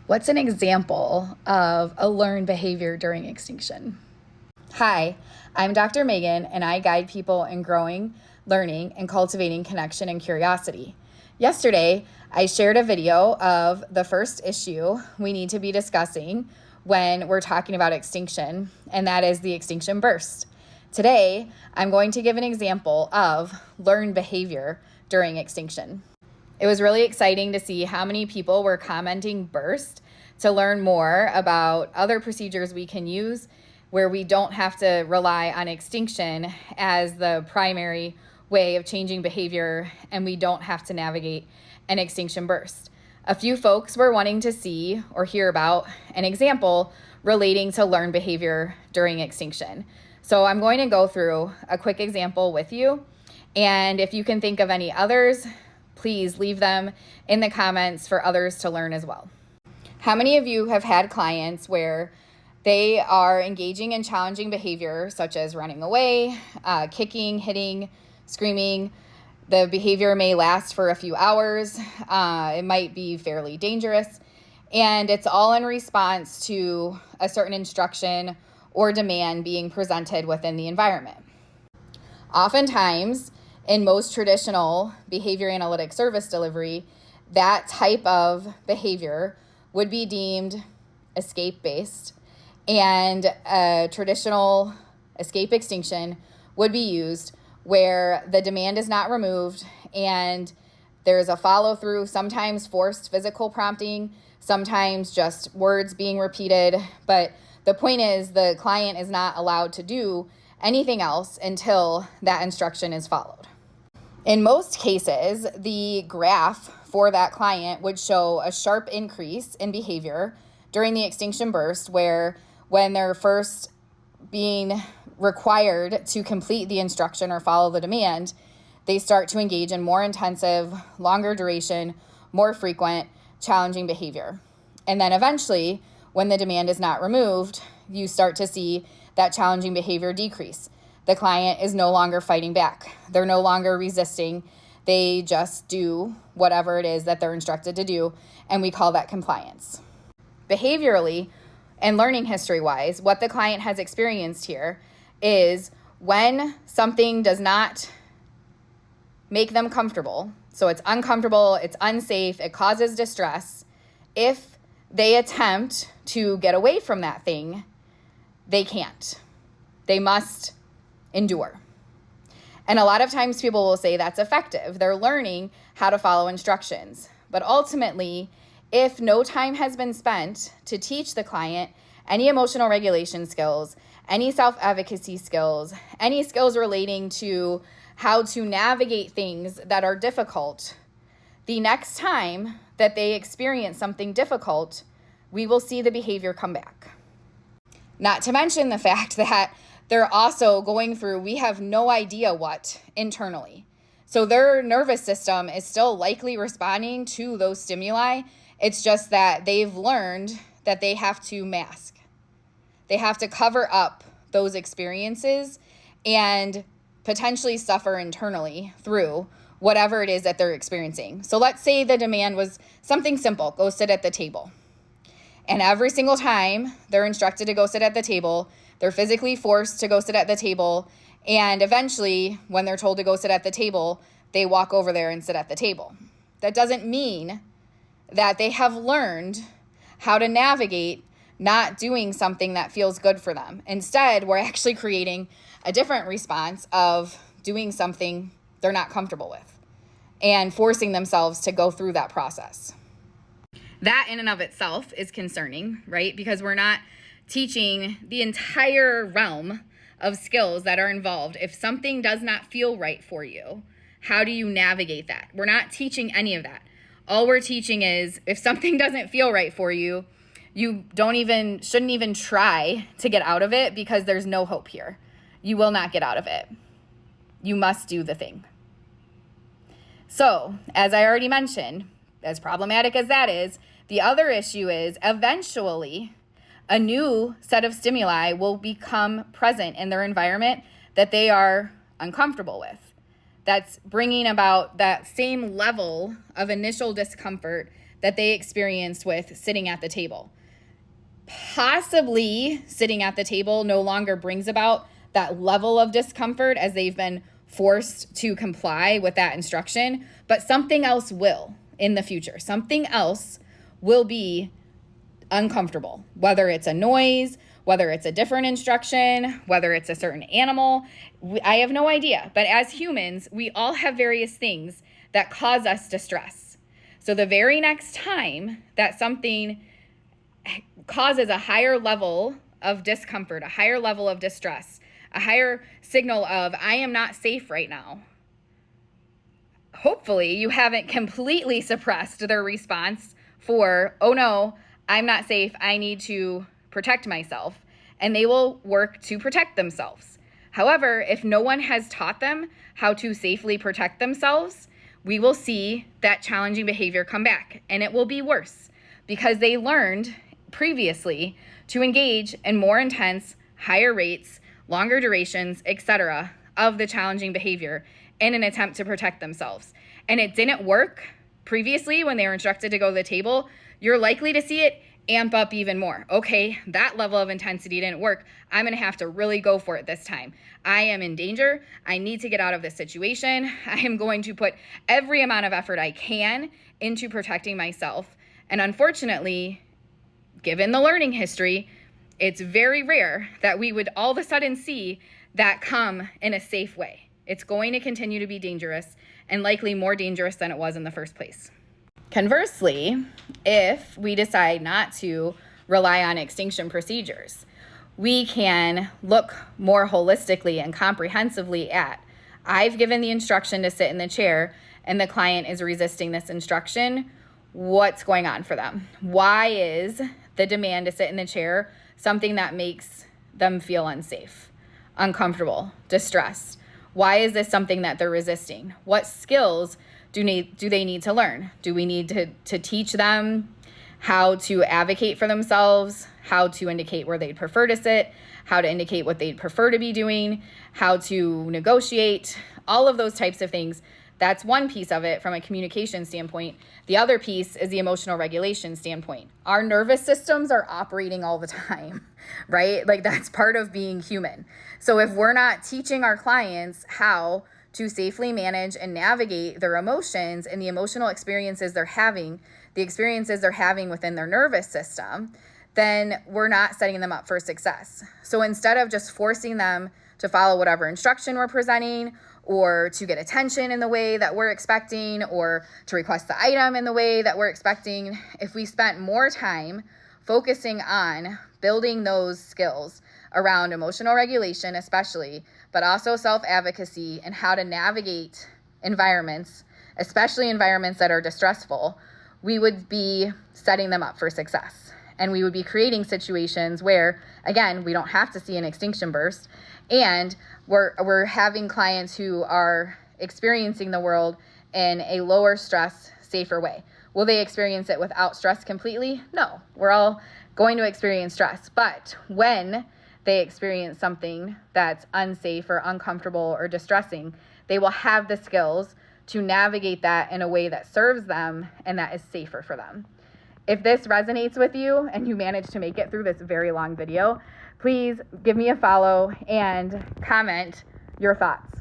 What's an example of a learned behavior during extinction? Hi, I'm Dr. Megan, and I guide people in growing, learning, and cultivating connection and curiosity. Yesterday, I shared a video of the first issue we need to be discussing when we're talking about extinction, and that is the extinction burst. Today, I'm going to give an example of learned behavior during extinction. It was really exciting to see how many people were commenting burst to learn more about other procedures we can use where we don't have to rely on extinction as the primary way of changing behavior, and we don't have to navigate an extinction burst. A few folks were wanting to see or hear about an example relating to learned behavior during extinction. So I'm going to go through a quick example with you, and if you can think of any others, please leave them in the comments for others to learn as well. How many of you have had clients where they are engaging in challenging behavior such as running away, kicking, hitting, screaming? The behavior may last for a few hours. It might be fairly dangerous, and it's all in response to a certain instruction or demand being presented within the environment. Oftentimes, in most traditional behavior analytic service delivery, that type of behavior would be deemed escape-based, and a traditional escape extinction would be used where the demand is not removed and there's a follow-through, sometimes forced physical prompting, sometimes just words being repeated, but the point is the client is not allowed to do anything else until that instruction is followed. In most cases, the graph for that client would show a sharp increase in behavior during the extinction burst, where when they're first being required to complete the instruction or follow the demand, they start to engage in more intensive, longer duration, more frequent, challenging behavior. And then eventually, when the demand is not removed, you start to see that challenging behavior decrease. The client is no longer fighting back. They're no longer resisting. They just do whatever it is that they're instructed to do, and we call that compliance. Behaviorally and learning history-wise, what the client has experienced here is when something does not make them comfortable, so it's uncomfortable, it's unsafe, it causes distress, if they attempt to get away from that thing, they can't. They must endure. And a lot of times people will say that's effective. They're learning how to follow instructions. But ultimately, if no time has been spent to teach the client any emotional regulation skills, any self-advocacy skills, any skills relating to how to navigate things that are difficult, the next time that they experience something difficult, we will see the behavior come back. Not to mention the fact that they're also going through, we have no idea what internally. So their nervous system is still likely responding to those stimuli. It's just that they've learned that they have to mask. They have to cover up those experiences and potentially suffer internally through whatever it is that they're experiencing. So let's say the demand was something simple, go sit at the table. And every single time they're instructed to go sit at the table, they're physically forced to go sit at the table, and eventually, when they're told to go sit at the table, they walk over there and sit at the table. That doesn't mean that they have learned how to navigate not doing something that feels good for them. Instead, we're actually creating a different response of doing something they're not comfortable with and forcing themselves to go through that process. That in and of itself is concerning, right? Because we're not teaching the entire realm of skills that are involved. If something does not feel right for you, how do you navigate that? We're not teaching any of that. All we're teaching is if something doesn't feel right for you, you shouldn't even try to get out of it, because there's no hope here. You will not get out of it. You must do the thing. So, as I already mentioned, as problematic as that is, the other issue is eventually a new set of stimuli will become present in their environment that they are uncomfortable with. That's bringing about that same level of initial discomfort that they experienced with sitting at the table. Possibly sitting at the table no longer brings about that level of discomfort as they've been forced to comply with that instruction, but something else will in the future. Something else will be uncomfortable, whether it's a noise, whether it's a different instruction, whether it's a certain animal. I have no idea. But as humans, we all have various things that cause us distress. So the very next time that something causes a higher level of discomfort, a higher level of distress, a higher signal of, I am not safe right now, hopefully you haven't completely suppressed their response for, oh no, I'm not safe, I need to protect myself, and they will work to protect themselves. However, if no one has taught them how to safely protect themselves, we will see that challenging behavior come back, and it will be worse because they learned previously to engage in more intense, higher rates, longer durations, etc. of the challenging behavior in an attempt to protect themselves. And it didn't work previously when they were instructed to go to the table. You're likely to see it amp up even more. Okay, that level of intensity didn't work. I'm going to have to really go for it this time. I am in danger. I need to get out of this situation. I am going to put every amount of effort I can into protecting myself. And unfortunately, given the learning history, it's very rare that we would all of a sudden see that come in a safe way. It's going to continue to be dangerous and likely more dangerous than it was in the first place. Conversely, if we decide not to rely on extinction procedures, we can look more holistically and comprehensively at, I've given the instruction to sit in the chair and the client is resisting this instruction. What's going on for them? Why is the demand to sit in the chair something that makes them feel unsafe, uncomfortable, distressed? Why is this something that they're resisting? What skills do they need to learn? Do we need to teach them how to advocate for themselves, how to indicate where they'd prefer to sit, how to indicate what they'd prefer to be doing, how to negotiate, all of those types of things? That's one piece of it from a communication standpoint. The other piece is the emotional regulation standpoint. Our nervous systems are operating all the time, right? Like that's part of being human. So if we're not teaching our clients how to safely manage and navigate their emotions and the emotional experiences they're having, the experiences they're having within their nervous system, then we're not setting them up for success. So instead of just forcing them to follow whatever instruction we're presenting, or to get attention in the way that we're expecting, or to request the item in the way that we're expecting, if we spent more time focusing on building those skills around emotional regulation especially, but also self-advocacy and how to navigate environments, especially environments that are distressful, we would be setting them up for success. And we would be creating situations where, again, we don't have to see an extinction burst, and we're having clients who are experiencing the world in a lower stress, safer way. Will they experience it without stress completely? No, we're all going to experience stress. But when they experience something that's unsafe or uncomfortable or distressing, they will have the skills to navigate that in a way that serves them and that is safer for them. If this resonates with you and you managed to make it through this very long video, please give me a follow and comment your thoughts.